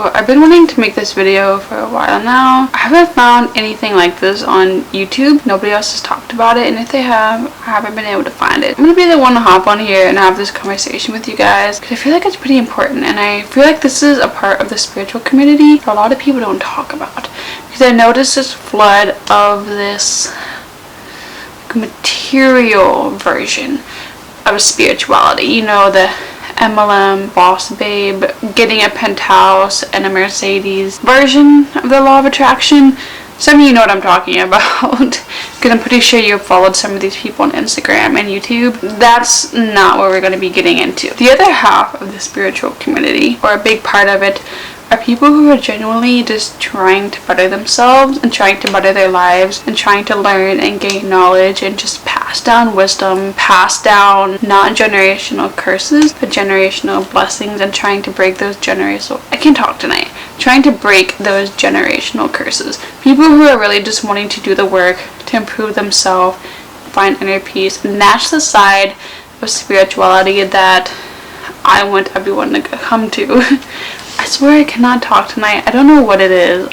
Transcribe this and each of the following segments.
I've been wanting to make this video for a while now. I haven't found anything like this on YouTube. Nobody else has talked about it, and if they have, I haven't been able to find it. I'm gonna be the one to hop on here and have this conversation with you guys because I feel like it's pretty important, and I feel like this is a part of the spiritual community that a lot of people don't talk about. Because I noticed this flood of this material version of spirituality. You know, the MLM, boss babe, getting a penthouse and a Mercedes version of the law of attraction. Some of you know what I'm talking about because I'm pretty sure you've followed some of these people on Instagram and YouTube. That's not what we're going to be getting into. The other half of the spiritual community, or a big part of it, are people who are genuinely just trying to better themselves and trying to better their lives and trying to learn and gain knowledge and just pass down wisdom, pass down not generational curses but generational blessings, and trying to break those trying to break those generational curses. People who are really just wanting to do the work to improve themselves, find inner peace, and that's the side of spirituality that I want everyone to come to. I swear I cannot talk tonight. I don't know what it is.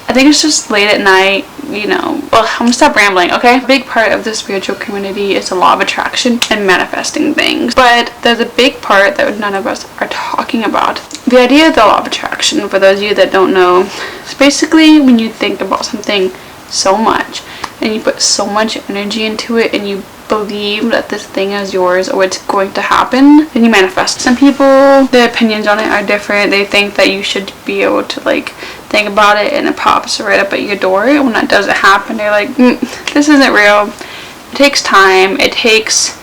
I think it's just late at night, you know. Well, I'm gonna stop rambling, okay? A big part of the spiritual community is the law of attraction and manifesting things. But there's a big part that none of us are talking about. The idea of the law of attraction, for those of you that don't know, is basically when you think about something so much and you put so much energy into it and you believe that this thing is yours or it's going to happen, then you manifest. Some people, their opinions on it are different. They think that you should be able to think about it and it pops right up at your door. When that doesn't happen, they're like, this isn't real. It takes time. It takes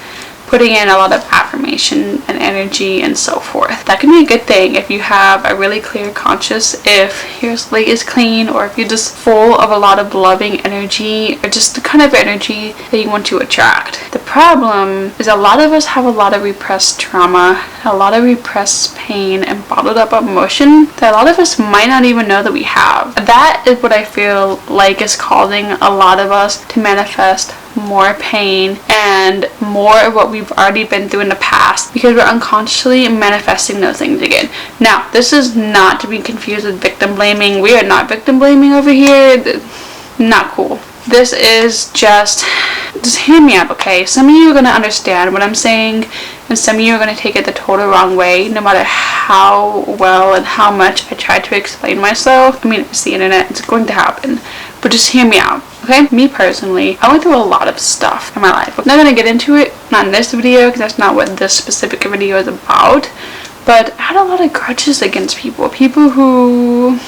putting in a lot of affirmation and energy and so forth. That can be a good thing if you have a really clear conscience, if your slate is clean, or if you're just full of a lot of loving energy, or just the kind of energy that you want to attract. The problem is a lot of us have a lot of repressed trauma, a lot of repressed pain and bottled up emotion that a lot of us might not even know that we have. That is what I feel like is causing a lot of us to manifest more pain and more of what we've already been through in the past, because we're unconsciously manifesting those things again. Now, this is not to be confused with victim blaming. We are not victim blaming over here. Not cool. This is just hear me out, okay? Some of you are going to understand what I'm saying, and some of you are going to take it the total wrong way, no matter how well and how much I try to explain myself. I mean, it's the internet, it's going to happen. But just hear me out, okay? Me personally, I went through a lot of stuff in my life. I'm not going to get into it, not in this video, because that's not what this specific video is about. But I had a lot of grudges against people who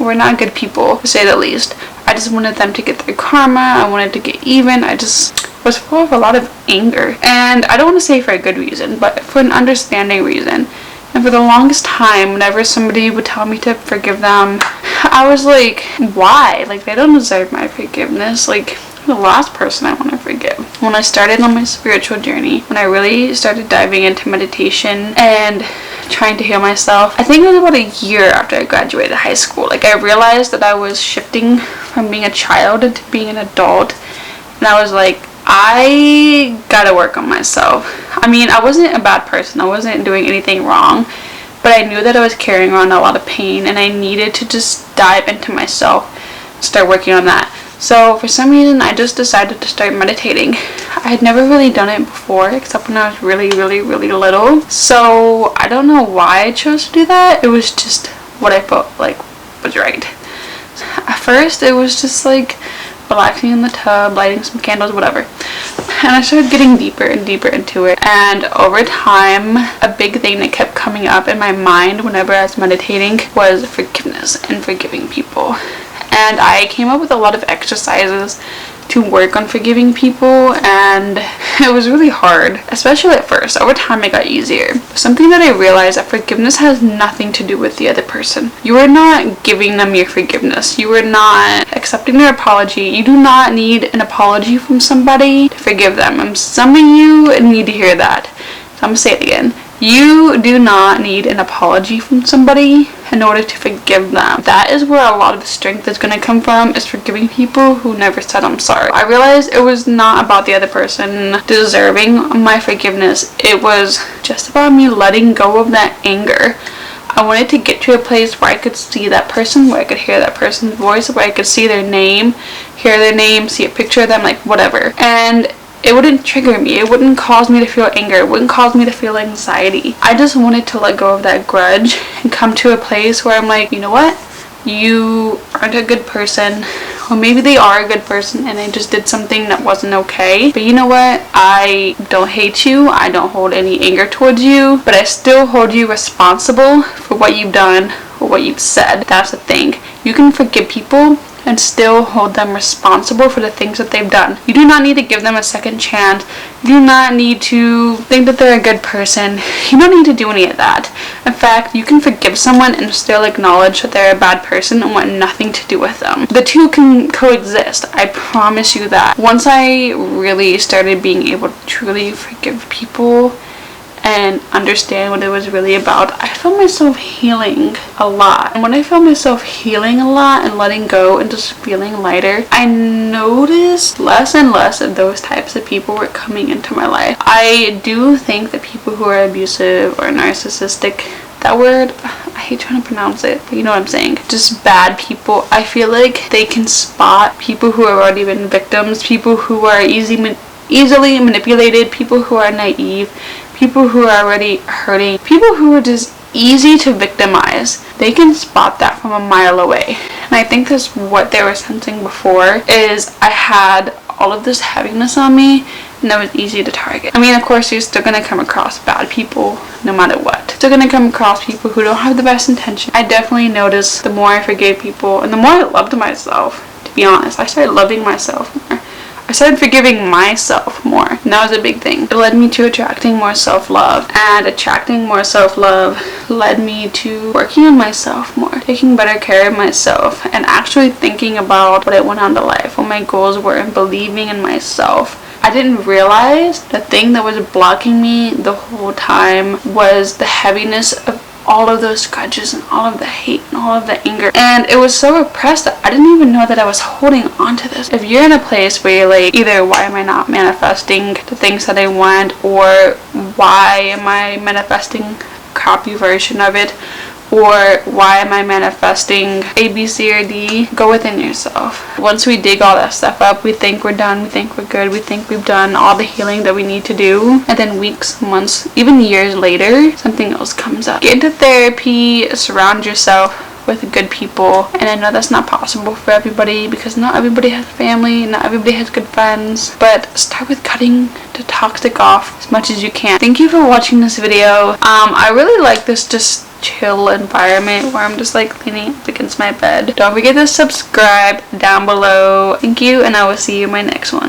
were not good people, to say the least. I just wanted them to get their karma. I wanted to get even. I just was full of a lot of anger. And I don't want to say for a good reason, but for an understanding reason. And for the longest time, whenever somebody would tell me to forgive them, I was like, why? Like, they don't deserve my forgiveness. Like, the last person I want to forgive. When I started on my spiritual journey, when I really started diving into meditation and trying to heal myself, I think it was about a year after I graduated high school. Like, I realized that I was shifting from being a child into being an adult, and I was like, I gotta work on myself. I mean, I wasn't a bad person. I wasn't doing anything wrong, but I knew that I was carrying around a lot of pain, and I needed to just dive into myself, start working on that. So for some reason, I just decided to start meditating. I had never really done it before, except when I was really, really, really little. So I don't know why I chose to do that. It was just what I felt like was right. At first, it was just like relaxing in the tub, lighting some candles, whatever. And I started getting deeper and deeper into it. And over time, a big thing that kept coming up in my mind whenever I was meditating was forgiveness and forgiving people. And I came up with a lot of exercises to work on forgiving people, and it was really hard, especially at first. Over time, it got easier. Something that I realized, that forgiveness has nothing to do with the other person. You are not giving them your forgiveness. You are not accepting their apology. You do not need an apology from somebody to forgive them. And some of you need to hear that. So I'm gonna say it again. You do not need an apology from somebody in order to forgive them. That is where a lot of the strength is going to come from, is forgiving people who never said I'm sorry. I realized it was not about the other person deserving my forgiveness. It was just about me letting go of that anger. I wanted to get to a place where I could see that person, where I could hear that person's voice, where I could see their name, hear their name, see a picture of them, like whatever. And it wouldn't trigger me. It wouldn't cause me to feel anger. It wouldn't cause me to feel anxiety. I just wanted to let go of that grudge and come to a place where I'm like, you know what? You aren't a good person. Or maybe they are a good person and they just did something that wasn't okay. But you know what? I don't hate you. I don't hold any anger towards you. But I still hold you responsible for what you've done or what you've said. That's the thing. You can forgive people and still hold them responsible for the things that they've done. You do not need to give them a second chance. You do not need to think that they're a good person. You don't need to do any of that. In fact, you can forgive someone and still acknowledge that they're a bad person and want nothing to do with them. The two can coexist. I promise you that. Once I really started being able to truly forgive people and understand what it was really about, I felt myself healing a lot. And when I felt myself healing a lot and letting go and just feeling lighter, I noticed less and less of those types of people were coming into my life. I do think that people who are abusive or narcissistic, that word, I hate trying to pronounce it, but you know what I'm saying, just bad people, I feel like they can spot people who have already been victims, people who are easily manipulated, people who are naive, people who are already hurting, people who are just easy to victimize. They can spot that from a mile away. And I think that's what they were sensing before, is I had all of this heaviness on me and that was easy to target. I mean, of course, you're still gonna come across bad people no matter what. Still gonna come across people who don't have the best intention. I definitely noticed the more I forgave people and the more I loved myself, to be honest. I started loving myself more. I started forgiving myself more, and that was a big thing. It led me to attracting more self-love, and attracting more self-love led me to working on myself more, taking better care of myself, and actually thinking about what I want out of life, what my goals were, and believing in myself. I didn't realize the thing that was blocking me the whole time was the heaviness of all of those grudges and all of the hate and all of the anger, and it was so repressed that I didn't even know that I was holding on to this. If you're in a place where you're like, either why am I not manifesting the things that I want, or why am I manifesting a crappy version of it, or why am I manifesting A, B, C, or D, go within yourself. Once we dig all that stuff up, we think we're done, we think we're good, we think we've done all the healing that we need to do, and then weeks, months, even years later, something else comes up. Get into therapy, surround yourself with good people, and I know that's not possible for everybody because not everybody has family, not everybody has good friends, but start with cutting the toxic off as much as you can. Thank you for watching this video. I really like this just chill environment where I'm just like leaning up against my bed. Don't forget to subscribe down below. Thank you, and I will see you in my next one.